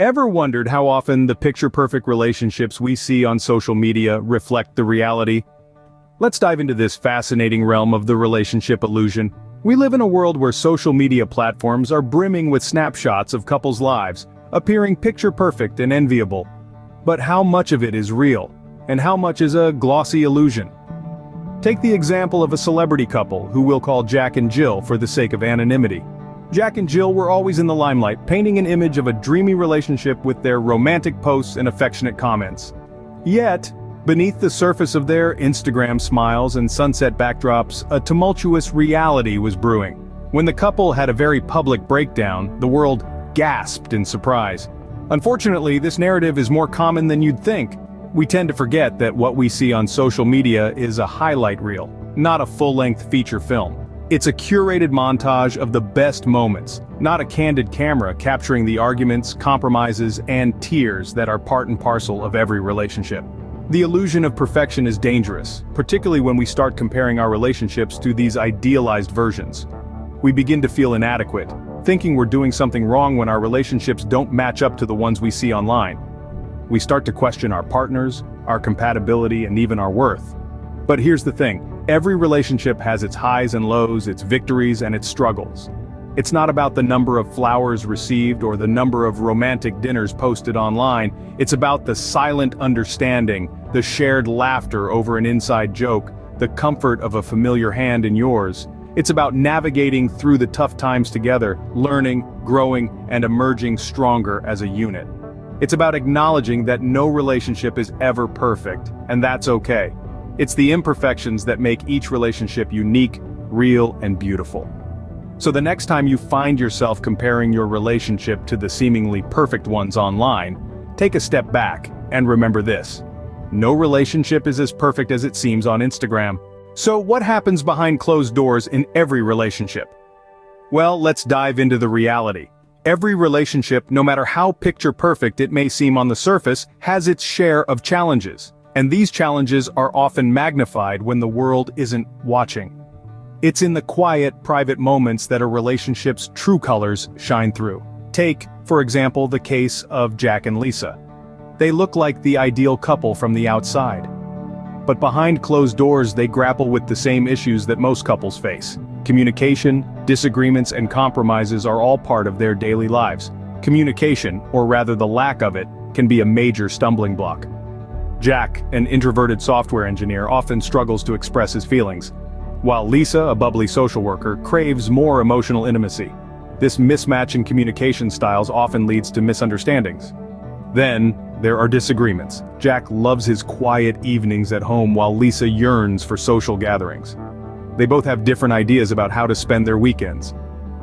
Ever wondered how often the picture-perfect relationships we see on social media reflect the reality? Let's dive into this fascinating realm of the relationship illusion. We live in a world where social media platforms are brimming with snapshots of couples' lives, appearing picture-perfect and enviable. But how much of it is real? And how much is a glossy illusion? Take the example of a celebrity couple who we'll call Jack and Jill for the sake of anonymity. Jack and Jill were always in the limelight, painting an image of a dreamy relationship with their romantic posts and affectionate comments. Yet, beneath the surface of their Instagram smiles and sunset backdrops, a tumultuous reality was brewing. When the couple had a very public breakdown, the world gasped in surprise. Unfortunately, this narrative is more common than you'd think. We tend to forget that what we see on social media is a highlight reel, not a full-length feature film. It's a curated montage of the best moments, not a candid camera capturing the arguments, compromises, and tears that are part and parcel of every relationship. The illusion of perfection is dangerous, particularly when we start comparing our relationships to these idealized versions. We begin to feel inadequate, thinking we're doing something wrong when our relationships don't match up to the ones we see online. We start to question our partners, our compatibility, and even our worth. But here's the thing, every relationship has its highs and lows, its victories and its struggles. It's not about the number of flowers received or the number of romantic dinners posted online, it's about the silent understanding, the shared laughter over an inside joke, the comfort of a familiar hand in yours. It's about navigating through the tough times together, learning, growing, and emerging stronger as a unit. It's about acknowledging that no relationship is ever perfect, and that's okay. It's the imperfections that make each relationship unique, real, and beautiful. So the next time you find yourself comparing your relationship to the seemingly perfect ones online, take a step back and remember this. No relationship is as perfect as it seems on Instagram. So what happens behind closed doors in every relationship? Well, let's dive into the reality. Every relationship, no matter how picture-perfect it may seem on the surface, has its share of challenges. And these challenges are often magnified when the world isn't watching. It's in the quiet, private moments that a relationship's true colors shine through. Take, for example, the case of Jack and Lisa. They look like the ideal couple from the outside. But behind closed doors, they grapple with the same issues that most couples face. Communication, disagreements, and compromises are all part of their daily lives. Communication, or rather the lack of it, can be a major stumbling block. Jack, an introverted software engineer, often struggles to express his feelings, while Lisa, a bubbly social worker, craves more emotional intimacy. This mismatch in communication styles often leads to misunderstandings. Then, there are disagreements. Jack loves his quiet evenings at home while Lisa yearns for social gatherings. They both have different ideas about how to spend their weekends.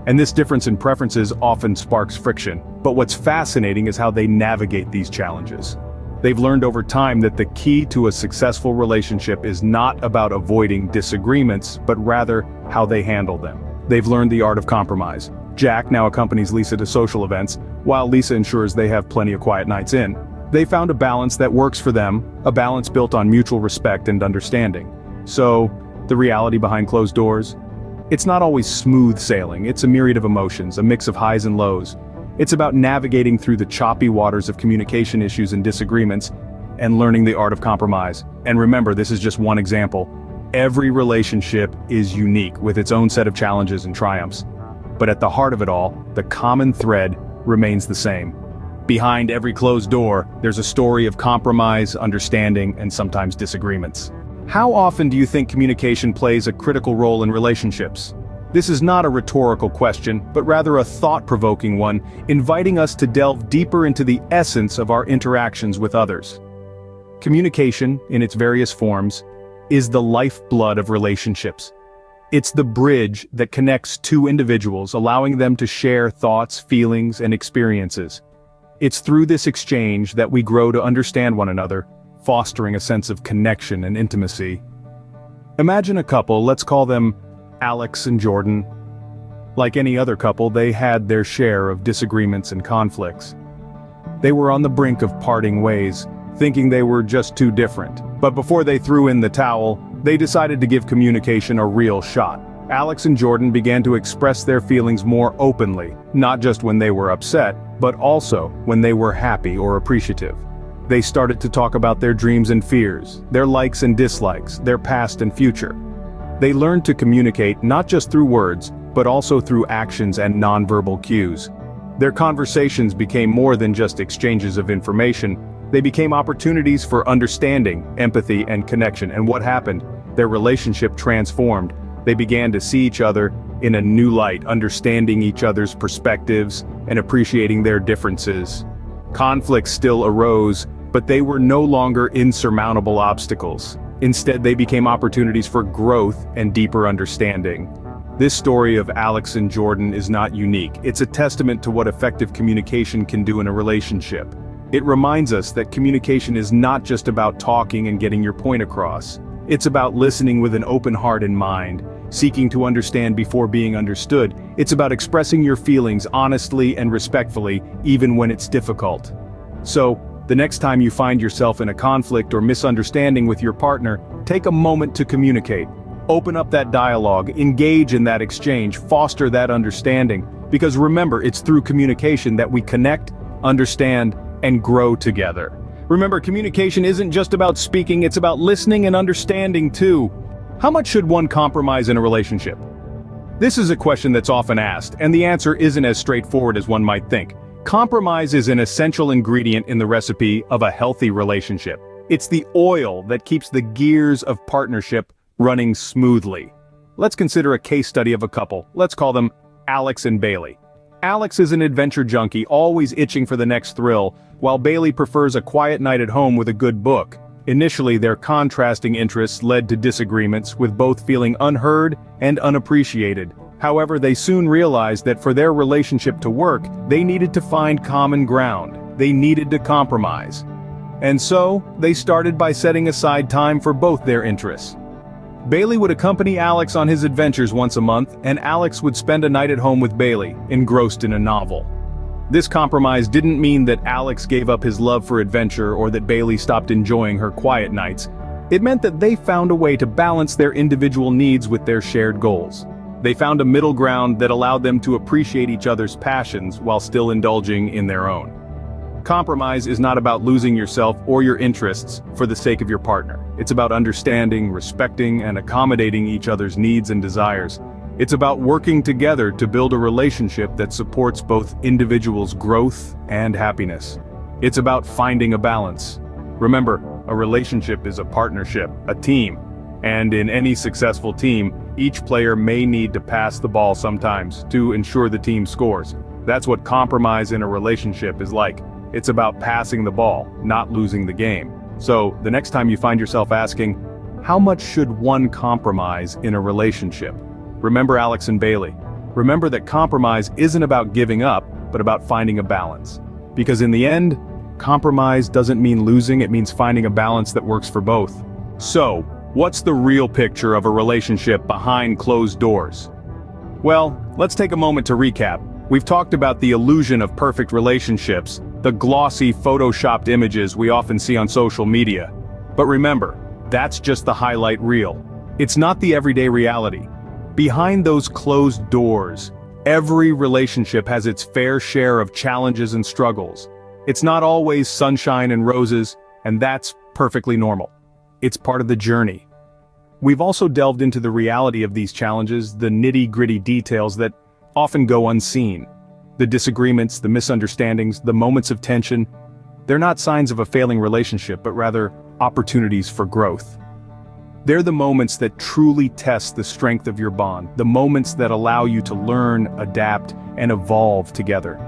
And this difference in preferences often sparks friction. But what's fascinating is how they navigate these challenges. They've learned over time that the key to a successful relationship is not about avoiding disagreements, but rather how they handle them. They've learned the art of compromise. Jack now accompanies Lisa to social events, while Lisa ensures they have plenty of quiet nights in. They found a balance that works for them, a balance built on mutual respect and understanding. So, the reality behind closed doors? It's not always smooth sailing, it's a myriad of emotions, a mix of highs and lows. It's about navigating through the choppy waters of communication issues and disagreements, and learning the art of compromise. And remember, this is just one example. Every relationship is unique with its own set of challenges and triumphs. But at the heart of it all, the common thread remains the same. Behind every closed door, there's a story of compromise, understanding, and sometimes disagreements. How often do you think communication plays a critical role in relationships? This is not a rhetorical question, but rather a thought-provoking one, inviting us to delve deeper into the essence of our interactions with others. Communication, in its various forms, is the lifeblood of relationships. It's the bridge that connects two individuals, allowing them to share thoughts, feelings, and experiences. It's through this exchange that we grow to understand one another, fostering a sense of connection and intimacy. Imagine a couple, let's call them Alex and Jordan. Like any other couple, they had their share of disagreements and conflicts. They were on the brink of parting ways, thinking they were just too different. But before they threw in the towel, they decided to give communication a real shot. Alex and Jordan began to express their feelings more openly, not just when they were upset, but also when they were happy or appreciative. They started to talk about their dreams and fears, their likes and dislikes, their past and future. They learned to communicate not just through words, but also through actions and nonverbal cues. Their conversations became more than just exchanges of information. They became opportunities for understanding, empathy, and connection. And what happened? Their relationship transformed. They began to see each other in a new light, understanding each other's perspectives and appreciating their differences. Conflicts still arose, but they were no longer insurmountable obstacles. Instead, they became opportunities for growth and deeper understanding. This story of Alex and Jordan is not unique. It's a testament to what effective communication can do in a relationship. It reminds us that communication is not just about talking and getting your point across. It's about listening with an open heart and mind, seeking to understand before being understood. It's about expressing your feelings honestly and respectfully, even when it's difficult. So, the next time you find yourself in a conflict or misunderstanding with your partner, take a moment to communicate. Open up that dialogue, engage in that exchange, foster that understanding. Because remember, it's through communication that we connect, understand, and grow together. Remember, communication isn't just about speaking, it's about listening and understanding too. How much should one compromise in a relationship? This is a question that's often asked, and the answer isn't as straightforward as one might think. Compromise is an essential ingredient in the recipe of a healthy relationship. It's the oil that keeps the gears of partnership running smoothly. Let's consider a case study of a couple. Let's call them Alex and Bailey. Alex is an adventure junkie, always itching for the next thrill, while Bailey prefers a quiet night at home with a good book. Initially, their contrasting interests led to disagreements, with both feeling unheard and unappreciated. However, they soon realized that for their relationship to work, they needed to find common ground. They needed to compromise. And so, they started by setting aside time for both their interests. Bailey would accompany Alex on his adventures once a month, and Alex would spend a night at home with Bailey, engrossed in a novel. This compromise didn't mean that Alex gave up his love for adventure or that Bailey stopped enjoying her quiet nights. It meant that they found a way to balance their individual needs with their shared goals. They found a middle ground that allowed them to appreciate each other's passions while still indulging in their own. Compromise is not about losing yourself or your interests for the sake of your partner. It's about understanding, respecting, and accommodating each other's needs and desires. It's about working together to build a relationship that supports both individuals' growth and happiness. It's about finding a balance. Remember, a relationship is a partnership, a team. And in any successful team, each player may need to pass the ball sometimes to ensure the team scores. That's what compromise in a relationship is like. It's about passing the ball, not losing the game. So, the next time you find yourself asking, how much should one compromise in a relationship? Remember Alex and Bailey. Remember that compromise isn't about giving up, but about finding a balance. Because in the end, compromise doesn't mean losing, it means finding a balance that works for both. So, what's the real picture of a relationship behind closed doors? Well, let's take a moment to recap. We've talked about the illusion of perfect relationships, the glossy photoshopped images we often see on social media. But remember, that's just the highlight reel. It's not the everyday reality. Behind those closed doors, every relationship has its fair share of challenges and struggles. It's not always sunshine and roses, and that's perfectly normal. It's part of the journey. We've also delved into the reality of these challenges, the nitty-gritty details that often go unseen. The disagreements, the misunderstandings, the moments of tension, they're not signs of a failing relationship, but rather opportunities for growth. They're the moments that truly test the strength of your bond, the moments that allow you to learn, adapt, and evolve together.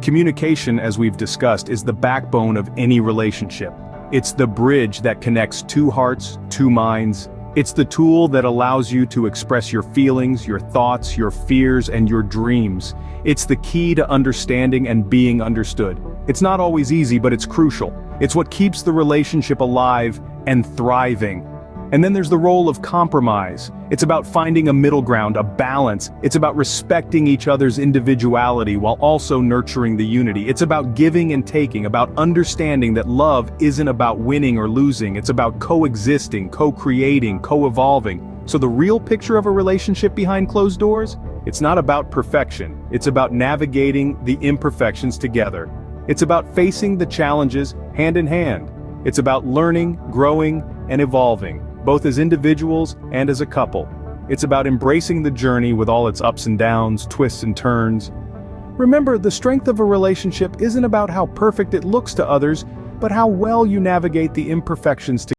Communication, as we've discussed, is the backbone of any relationship. It's the bridge that connects two hearts, two minds. It's the tool that allows you to express your feelings, your thoughts, your fears, and your dreams. It's the key to understanding and being understood. It's not always easy, but it's crucial. It's what keeps the relationship alive and thriving. And then there's the role of compromise. It's about finding a middle ground, a balance. It's about respecting each other's individuality while also nurturing the unity. It's about giving and taking, about understanding that love isn't about winning or losing. It's about coexisting, co-creating, co-evolving. So the real picture of a relationship behind closed doors? It's not about perfection, it's about navigating the imperfections together. It's about facing the challenges hand in hand. It's about learning, growing, and evolving, both as individuals and as a couple. It's about embracing the journey with all its ups and downs, twists and turns. Remember, the strength of a relationship isn't about how perfect it looks to others, but how well you navigate the imperfections together.